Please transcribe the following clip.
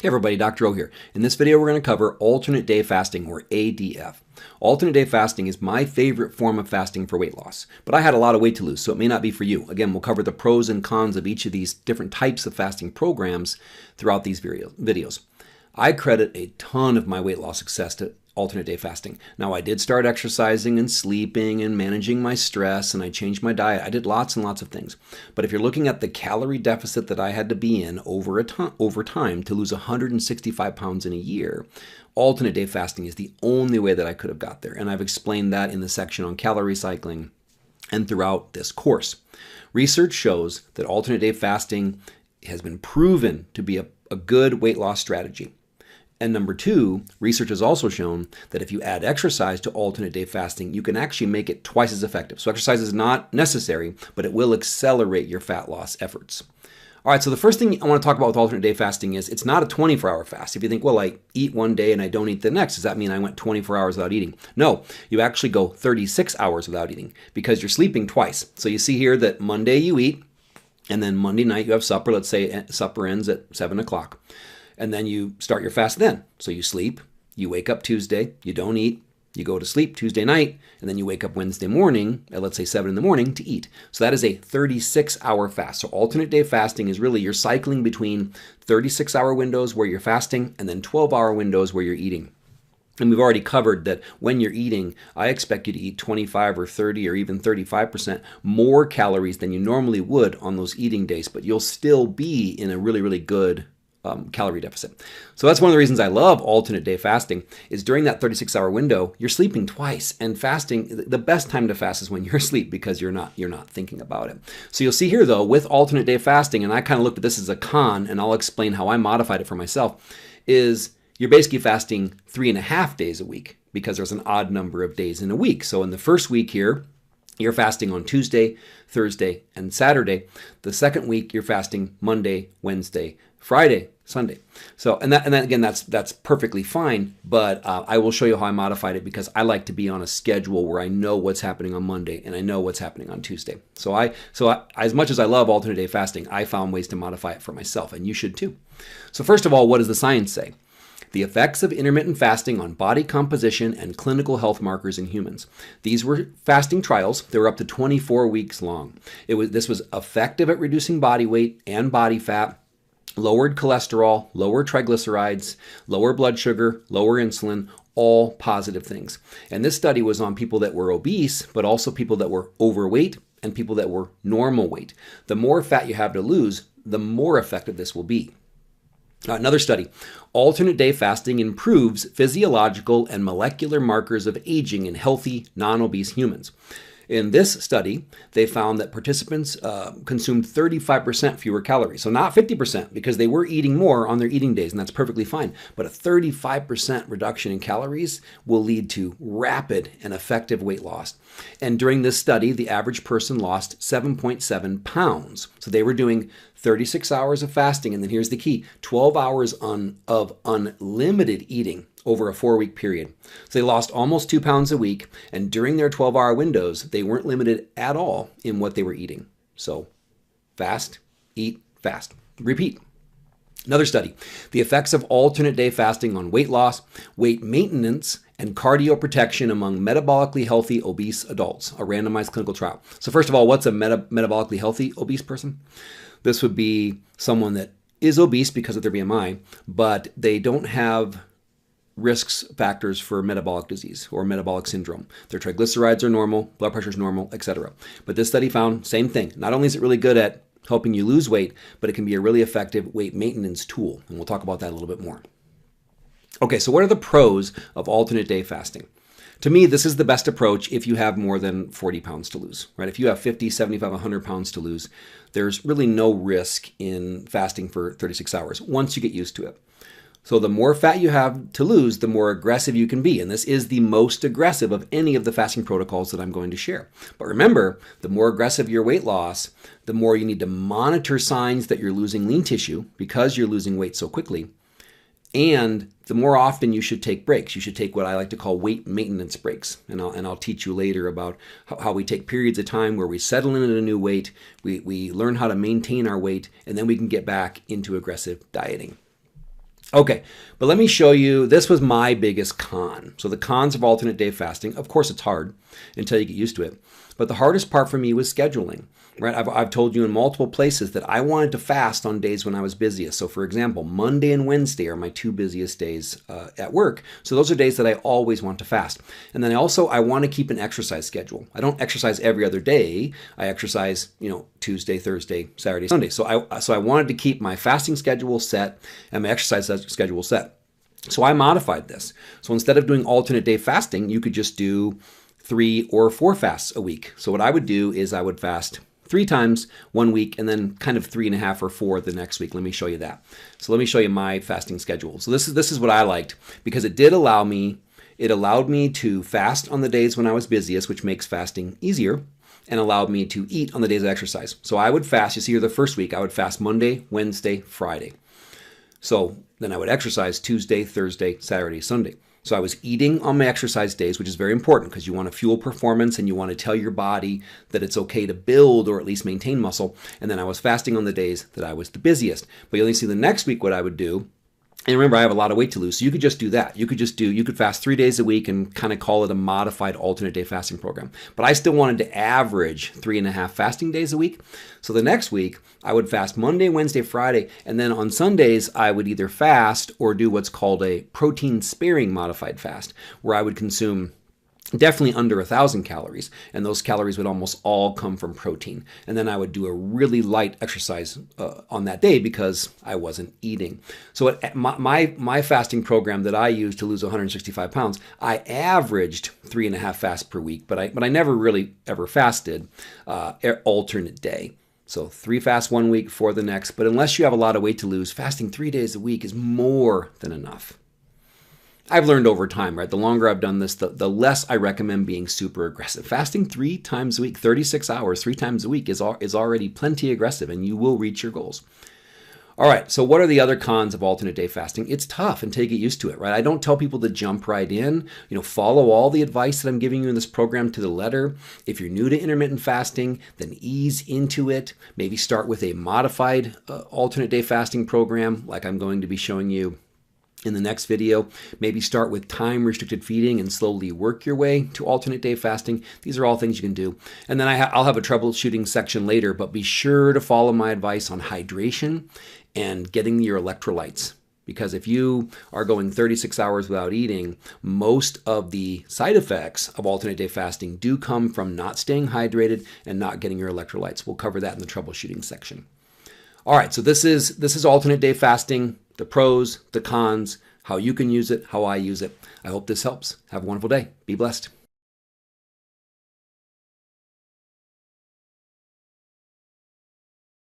Hey everybody, Dr. O here. In this video, we're going to cover alternate day fasting, or ADF. Alternate day fasting is my favorite form of fasting for weight loss, but I had a lot of weight to lose, so it may not be for you. Again, we'll cover the pros and cons of each of these different types of fasting programs throughout these videos. I credit a ton of my weight loss success to alternate day fasting. Now, I did start exercising and sleeping and managing my stress, and I changed my diet. I did lots and lots of things. But if you're looking at the calorie deficit that I had to be in over time to lose 165 pounds in a year, alternate day fasting is the only way that I could have got there. And I've explained that in the section on calorie cycling and throughout this course. Research shows that alternate day fasting has been proven to be a good weight loss strategy. And number two, research has also shown that if you add exercise to alternate day fasting, you can actually make it twice as effective. So exercise is not necessary, but it will accelerate your fat loss efforts. All right, so the first thing I want to talk about with alternate day fasting is it's not a 24-hour fast. If you think, well, I eat one day and I don't eat the next, does that mean I went 24 hours without eating? No, you actually go 36 hours without eating because you're sleeping twice. So you see here that Monday you eat, and then Monday night you have supper. Let's say supper ends at 7 o'clock. And then you start your fast then. So you sleep, you wake up Tuesday, you don't eat, you go to sleep Tuesday night, and then you wake up Wednesday morning at, let's say, 7 in the morning to eat. So that is a 36-hour fast. So alternate day fasting is really you're cycling between 36-hour windows where you're fasting and then 12-hour windows where you're eating. And we've already covered that when you're eating, I expect you to eat 25 or 30 or even 35% more calories than you normally would on those eating days, but you'll still be in a really, really good calorie deficit. So that's one of the reasons I love alternate day fasting is during that 36-hour window, you're sleeping twice, and fasting, the best time to fast is when you're asleep because you're not thinking about it. So you'll see here though, with alternate day fasting, and I kind of looked at this as a con, and I'll explain how I modified it for myself, is you're basically fasting 3.5 days a week because there's an odd number of days in a week. So in the first week here, you're fasting on Tuesday, Thursday, and Saturday. The second week, you're fasting Monday, Wednesday, Friday, Sunday. So, and then again, that's perfectly fine, but I will show you how I modified it because I like to be on a schedule where I know what's happening on Monday and I know what's happening on Tuesday. So as much as I love alternate day fasting, I found ways to modify it for myself, and you should too. So first of all, what does the science say? The effects of intermittent fasting on body composition and clinical health markers in humans. These were fasting trials. They were up to 24 weeks long. This was effective at reducing body weight and body fat, lowered cholesterol, lower triglycerides, lower blood sugar, lower insulin, all positive things. And this study was on people that were obese, but also people that were overweight and people that were normal weight. The more fat you have to lose, the more effective this will be. Another study, alternate day fasting improves physiological and molecular markers of aging in healthy, non-obese humans. In this study, they found that participants consumed 35% fewer calories. So not 50% because they were eating more on their eating days, and that's perfectly fine. But a 35% reduction in calories will lead to rapid and effective weight loss. And during this study, the average person lost 7.7 pounds. So they were doing 36 hours of fasting, and then here's the key, 12 hours of unlimited eating over a 4-week period. So they lost almost 2 pounds a week, and during their 12-hour windows, they weren't limited at all in what they were eating. So fast, eat, fast. Repeat. Another study, the effects of alternate day fasting on weight loss, weight maintenance, and cardio protection among metabolically healthy obese adults, a randomized clinical trial. So first of all, what's a metabolically healthy obese person? This would be someone that is obese because of their BMI, but they don't have risks factors for metabolic disease or metabolic syndrome. Their triglycerides are normal, blood pressure is normal, etc. But this study found same thing. Not only is it really good at helping you lose weight, but it can be a really effective weight maintenance tool. And we'll talk about that a little bit more. Okay, so what are the pros of alternate day fasting? To me, this is the best approach if you have more than 40 pounds to lose, right? If you have 50, 75, 100 pounds to lose, there's really no risk in fasting for 36 hours once you get used to it. So the more fat you have to lose, the more aggressive you can be. And this is the most aggressive of any of the fasting protocols that I'm going to share. But remember, the more aggressive your weight loss, the more you need to monitor signs that you're losing lean tissue because you're losing weight so quickly. And the more often you should take breaks. You should take what I like to call weight maintenance breaks. And I'll teach you later about how we take periods of time where we settle in at a new weight, we learn how to maintain our weight, and then we can get back into aggressive dieting. Okay, but let me show you, this was my biggest con. So the cons of alternate day fasting, of course it's hard until you get used to it. But the hardest part for me was scheduling, right? I've told you in multiple places that I wanted to fast on days when I was busiest. So for example, Monday and Wednesday are my two busiest days at work. So those are days that I always want to fast. And then I want to keep an exercise schedule. I don't exercise every other day. I exercise, Tuesday, Thursday, Saturday, Sunday. So I wanted to keep my fasting schedule set and my exercise schedule set. So I modified this. So instead of doing alternate day fasting, you could just do 3 or 4 fasts a week. So what I would do is I would fast 3 times one week and then kind of 3.5 or 4 the next week. Let me show you that. So let me show you my fasting schedule. So this is what I liked because it allowed me to fast on the days when I was busiest, which makes fasting easier, and allowed me to eat on the days of exercise. So I would fast, you see here the first week, I would fast Monday, Wednesday, Friday. So then I would exercise Tuesday, Thursday, Saturday, Sunday. So I was eating on my exercise days, which is very important because you want to fuel performance and you want to tell your body that it's okay to build or at least maintain muscle. And then I was fasting on the days that I was the busiest. But you'll only see the next week what I would do. And remember, I have a lot of weight to lose, so you could just do that. You could fast 3 days a week and kind of call it a modified alternate day fasting program. But I still wanted to average 3.5 fasting days a week. So the next week, I would fast Monday, Wednesday, Friday, and then on Sundays, I would either fast or do what's called a protein-sparing modified fast, where I would consume definitely under 1,000 calories, and those calories would almost all come from protein. And then I would do a really light exercise on that day because I wasn't eating. So my fasting program that I used to lose 165 pounds, I averaged 3.5 fasts per week, but I never really ever fasted alternate day. So 3 fasts one week, 4 the next. But unless you have a lot of weight to lose, fasting 3 days a week is more than enough. I've learned over time, right? The longer I've done this, the less I recommend being super aggressive. Fasting 3 times a week, 36 hours, 3 times a week is already plenty aggressive, and you will reach your goals. All right, so what are the other cons of alternate day fasting? It's tough until you get used to it, right? I don't tell people to jump right in. Follow all the advice that I'm giving you in this program to the letter. If you're new to intermittent fasting, then ease into it. Maybe start with a modified alternate day fasting program like I'm going to be showing you in the next video. Maybe start with time-restricted feeding and slowly work your way to alternate day fasting. These are all things you can do. And then I'll have a troubleshooting section later, but be sure to follow my advice on hydration and getting your electrolytes. Because if you are going 36 hours without eating, most of the side effects of alternate day fasting do come from not staying hydrated and not getting your electrolytes. We'll cover that in the troubleshooting section. All right, so this is alternate day fasting, the pros, the cons, how you can use it, how I use it. I hope this helps. Have a wonderful day. Be blessed.